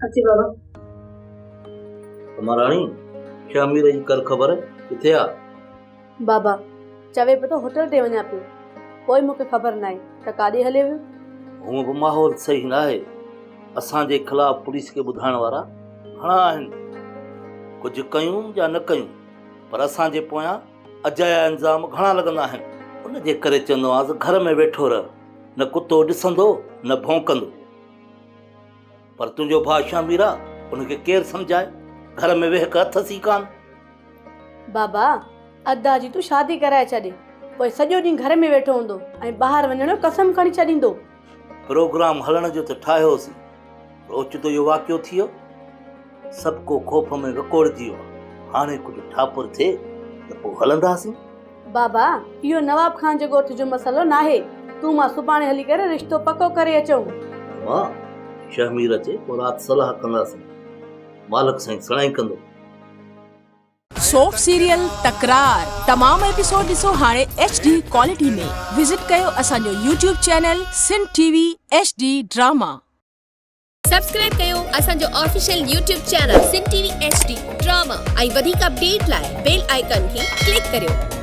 अची बाबा। महाराणी शामीर जी कल ख़बर किथे आ? बाबा चवे पे तो होटल ते वञा पियो, कोई मूंखे ख़बर न आहे त काॾे हले वियो। हूअं बि माहौल सही न आहे। असांजे खिलाफ़ पुलिस खे ॿुधाइण वारा घणा आहिनि। कुझु कयूं या न कयूं, पर असांजे पोयां अजाया इल्ज़ाम घणा लॻंदा आहिनि। उनजे करे चवंदो आहियां घर में वेठो रह, न कुतो ॾिसंदो न भौंकंदो। पर तुंहिंजो भाउ शामीर आहे, उनखे केरु सम्झाए? घर में वेह के अथसि ई कान। बाबा अदा जी तूं शादी कराए छॾे, पोइ सॼो ॾींहुं घर में वेठो हूंदो ऐं ॿाहिरि वञण जो कसम खणी छॾींदो। प्रोग्राम हलण जो त ठाहियोसीं, ओचितो इहो वाक़ियो थी वियो। सभु को ख़ौफ़ में विकोड़जी वियो। हाणे कुझु ठापुर थिए त पोइ हलंदासीं। बाबा इहो नवाब खान जे ॻोठ जो मसइलो न आहे। तूं मां सुभाणे हली करे रिश्तो पको करे अचूं। मां शामीर अचे पोइ राति सलाह कंदासीं। मालिक साईं सणाई कंदो। सोप सीरियल तकरार तमाम एपिसोड ॾिसो हाणे HD क्वालिटी में। विजिट कयो असांजो YouTube channel Sindh TV HD drama. Subscribe कयो असांजो official YouTube channel Sindh TV HD drama ऐं वधीक अपडेट लाइ बेल आइकन खे क्लिक करियो।